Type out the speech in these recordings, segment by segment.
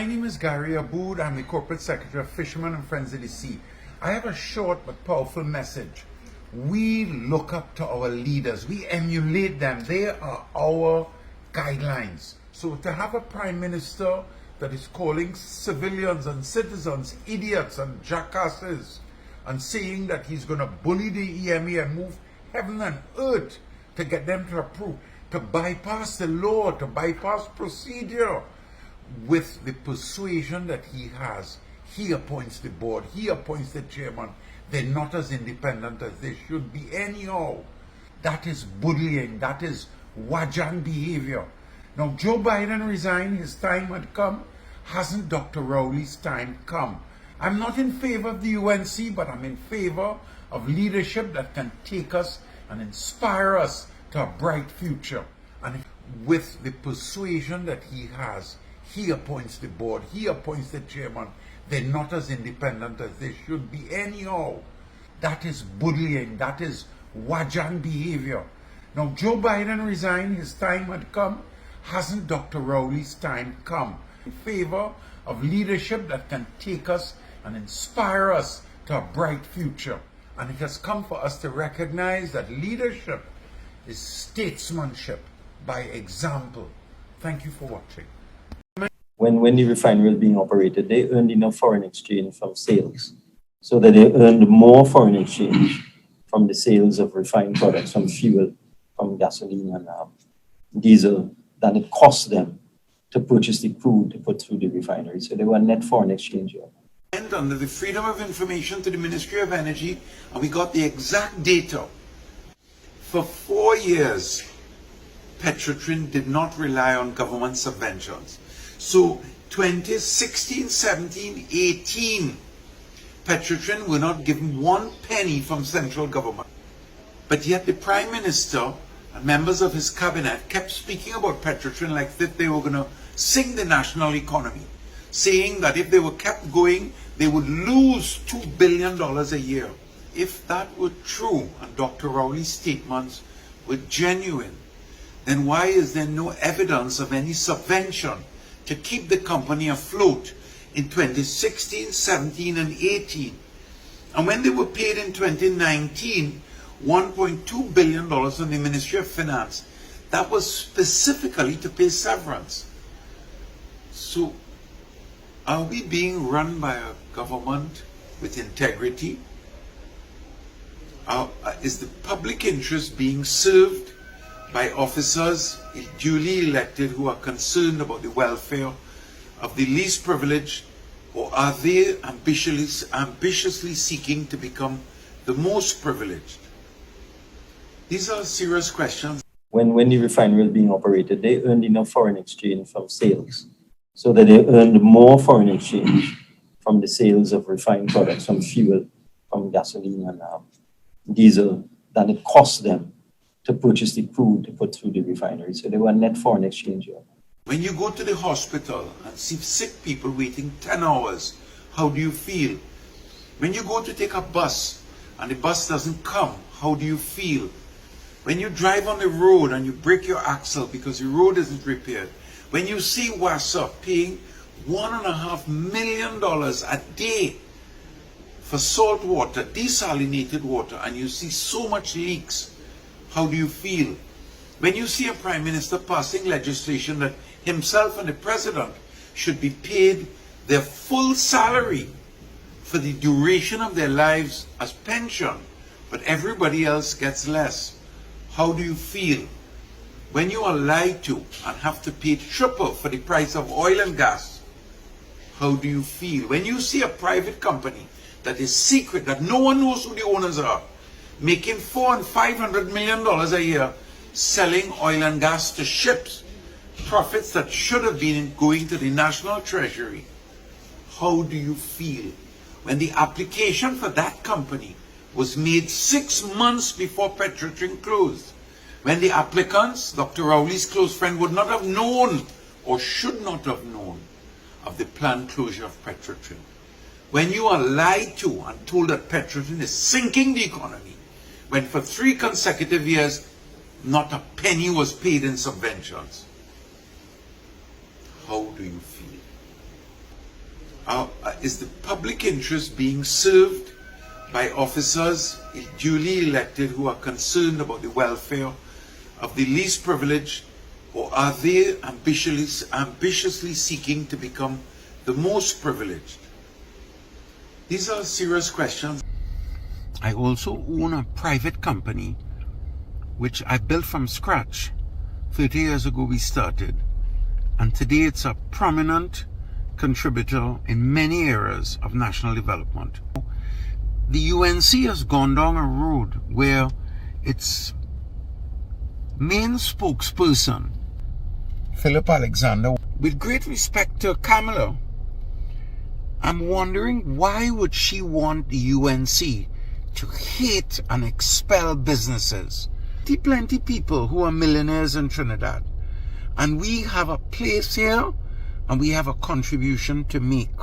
My name is Gary Aboud. I'm the Corporate Secretary of Fishermen and Friends of the Sea. I have a short but powerful message. We look up to our leaders. We emulate them. They are our guidelines. So to have a Prime Minister that is calling civilians and citizens idiots and jackasses and saying that he's going to bully the EMA and move heaven and earth to get them to approve, to bypass the law, to bypass procedure, with the persuasion that he has, he appoints the board, he appoints the chairman. They're not as independent as they should be anyhow. That is bullying. That is wajan behavior. Now, Joe Biden resigned. His time had come. Hasn't Dr. Rowley's time come? I'm not in favor of the UNC, but I'm in favor of leadership that can take us and inspire us to a bright future. And with the persuasion that he has, he appoints the board, he appoints the chairman. They're not as independent as they should be anyhow. That is bullying. That is wajan behavior. Now, Joe Biden resigned. His time had come. Hasn't Dr. Rowley's time come? In favor of leadership that can take us and inspire us to a bright future. And it has come for us to recognize that leadership is statesmanship by example. Thank you for watching. When the refinery was being operated, they earned enough foreign exchange from sales, so that they earned more foreign exchange from the sales of refined products, from fuel, from gasoline and diesel, than it cost them to purchase the crude to put through the refinery. So they were net foreign exchange. And under the Freedom of Information to the Ministry of Energy, and we got the exact data. For 4 years, Petrotrin did not rely on government subventions. So 2016, 17, 18, Petrotrin were not given 1 penny from central government. But yet the Prime Minister and members of his cabinet kept speaking about Petrotrin like that they were going to sink the national economy, saying that if they were kept going, they would lose $2 billion a year. If that were true and Dr. Rowley's statements were genuine, then why is there no evidence of any subvention to keep the company afloat in 2016, 17 and 18? And when they were paid in 2019, $1.2 billion from the Ministry of Finance, that was specifically to pay severance. So are we being run by a government with integrity? Is the public interest being served by officers duly elected who are concerned about the welfare of the least privileged, or are they ambitiously seeking to become the most privileged? These are serious questions. When the refinery was being operated, they earned enough foreign exchange from sales, so that they earned more foreign exchange from the sales of refined products, from fuel, from gasoline and diesel, than it cost them to purchase the crude to put through the refinery. So they were net foreign exchange. When you go to the hospital and see sick people waiting 10 hours, how do you feel? When you go to take a bus and the bus doesn't come, how do you feel? When you drive on the road and you break your axle because the road isn't repaired, when you see WASA paying $1.5 million a day for salt water, desalinated water, and you see so much leaks, how do you feel? When you see a Prime Minister passing legislation that himself and the President should be paid their full salary for the duration of their lives as pension, but everybody else gets less, how do you feel? When you are lied to and have to pay triple for the price of oil and gas, how do you feel? When you see a private company that is secret, that no one knows who the owners are, making $400 and $500 million a year, selling oil and gas to ships, profits that should have been going to the national treasury, how do you feel? When the application for that company was made 6 months before Petrotrin closed, when the applicants, Dr. Rowley's close friend, would not have known or should not have known of the planned closure of Petrotrin. When you are lied to and told that Petrotrin is sinking the economy, when for 3 consecutive years not a penny was paid in subventions, how do you feel? is the public interest being served by officers duly elected who are concerned about the welfare of the least privileged, or are they ambitiously seeking to become the most privileged? These are serious questions. I also own a private company which I built from scratch. 30 years ago we started, and today it's a prominent contributor in many areas of national development. The UNC has gone down a road where its main spokesperson, Philip Alexander, with great respect to Kamala, I'm wondering why would she want the UNC to hate and expel businesses? Plenty people who are millionaires in Trinidad, and we have a place here and we have a contribution to make.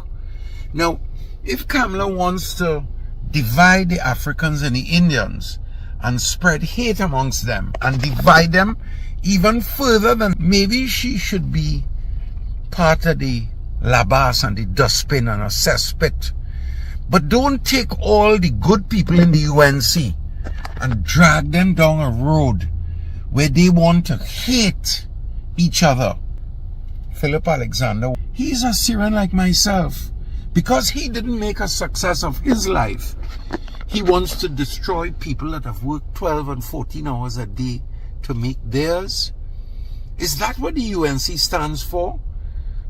Now, if Kamala wants to divide the Africans and the Indians and spread hate amongst them and divide them even further, then maybe she should be part of the labas and the dustbin and a cesspit. But don't take all the good people in the UNC and drag them down a road where they want to hate each other. Philip Alexander, he's a Syrian like myself. Because he didn't make a success of his life, he wants to destroy people that have worked 12 and 14 hours a day to make theirs. Is that what the UNC stands for?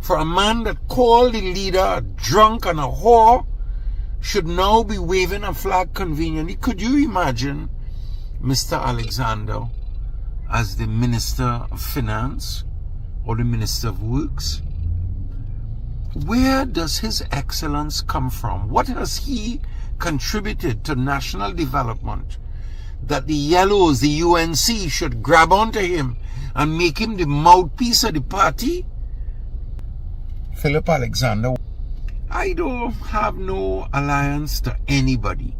For a man that called the leader a drunk and a whore should now be waving a flag conveniently? Could you imagine Mr. Alexander as the Minister of Finance or the Minister of Works? Where does his excellence come from? What has he contributed to national development that the yellows, the UNC, should grab onto him and make him the mouthpiece of the party? Philip Alexander, I don't have no alliance to anybody.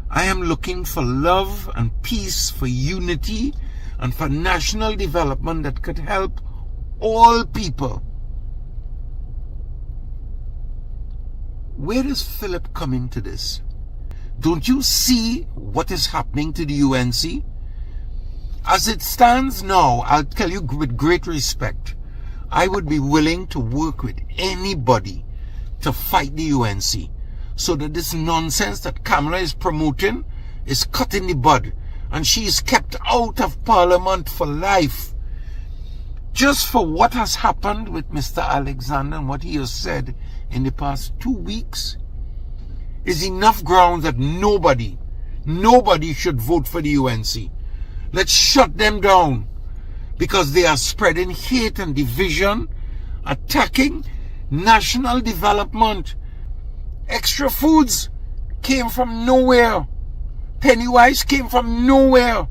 I am looking for love and peace, for unity and for national development that could help all people. Where does Philip come into this? Don't you see what is happening to the UNC? As it stands now, I'll tell you with great respect, I would be willing to work with anybody to fight the UNC so that this nonsense that Kamala is promoting is cut in the bud and she is kept out of Parliament for life. Just for what has happened with Mr. Alexander and what he has said in the past 2 weeks is enough grounds that nobody should vote for the UNC. Let's shut them down because they are spreading hate and division, attacking national development. Extra foods came from nowhere. Pennywise came from nowhere.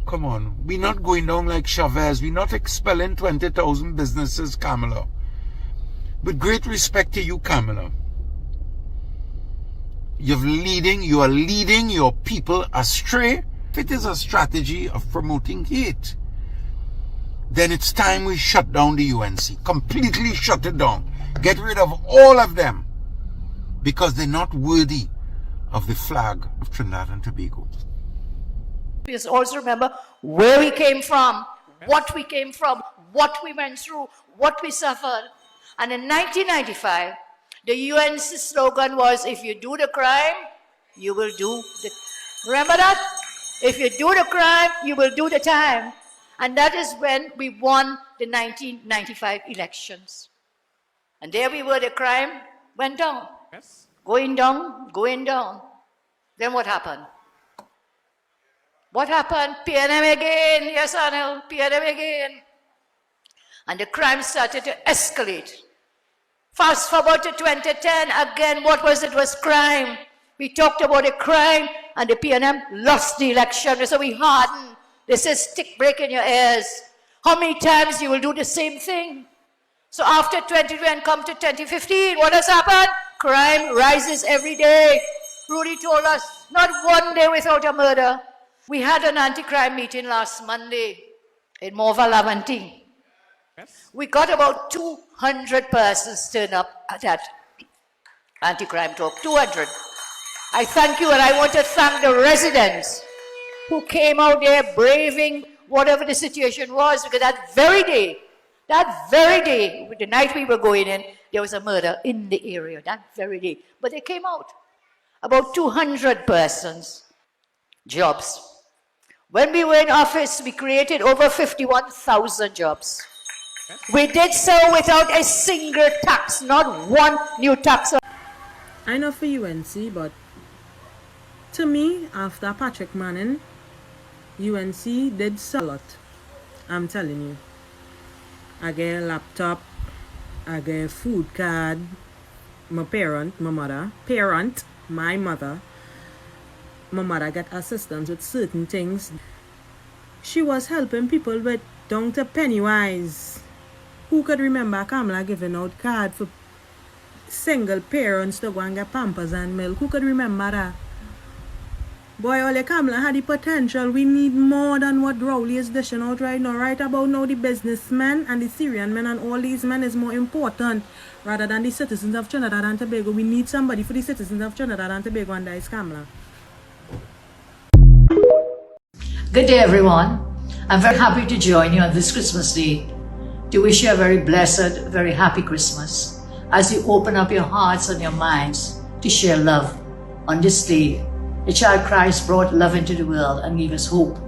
Come on, we're not going down like Chavez. We're not expelling 20,000 businesses, Kamala. With great respect to you, Kamala, you are leading your people astray. If it is a strategy of promoting hate, then it's time we shut down the UNC. Completely shut it down. Get rid of all of them because they're not worthy of the flag of Trinidad and Tobago. Please also remember where we came from, what we came from, what we went through, what we suffered. And in 1995, the UNC slogan was, if you do the crime, you will do the... Remember that? If you do the crime, you will do the time. And that is when we won the 1995 elections. And there we were, the crime went down. Yes. Going down, going down. Then what happened? What happened? PNM again. Yes, Anil, PNM again. And the crime started to escalate. Fast forward to 2010, again, what was it? It was crime. We talked about the crime, and the PNM lost the election. So we hardened. They said, stick break in your ears. How many times you will do the same thing? So after 2020 come to 2015, what has happened? Crime rises every day. Rudy told us, not one day without a murder. We had an anti-crime meeting last Monday in Morva Lavanti. We got about 200 persons turn up at that anti-crime talk. 200. I thank you, and I want to thank the residents who came out there braving whatever the situation was, because that very day, the night we were going in, there was a murder in the area, that very day. But they came out. About 200 persons, jobs. When we were in office, we created over 51,000 jobs. We did so without a single tax, not one new tax. I know for UNC, but to me, after Patrick Manning, UNC did so a lot. I'm telling you. I get a laptop, I get a food card, my mother, got assistance with certain things. She was helping people with down to Pennywise. Who could remember Kamala giving out cards for single parents to go and get Pampers and milk? Who could remember that? Boy, Ole Kamala had the potential. We need more than what Rowley is dishing out right now. Right about now, the businessmen and the Syrian men and all these men is more important rather than the citizens of Trinidad and Tobago. We need somebody for the citizens of Trinidad and Tobago, and that is Kamala. Good day, everyone. I'm very happy to join you on this Christmas Day to wish you a very blessed, very happy Christmas as you open up your hearts and your minds to share love on this day. The child Christ brought love into the world and gave us hope.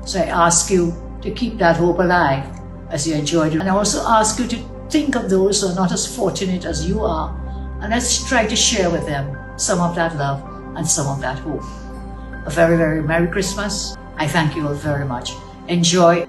So I ask you to keep that hope alive as you enjoy it. And I also ask you to think of those who are not as fortunate as you are, and let's try to share with them some of that love and some of that hope. A very, very Merry Christmas. I thank you all very much. Enjoy.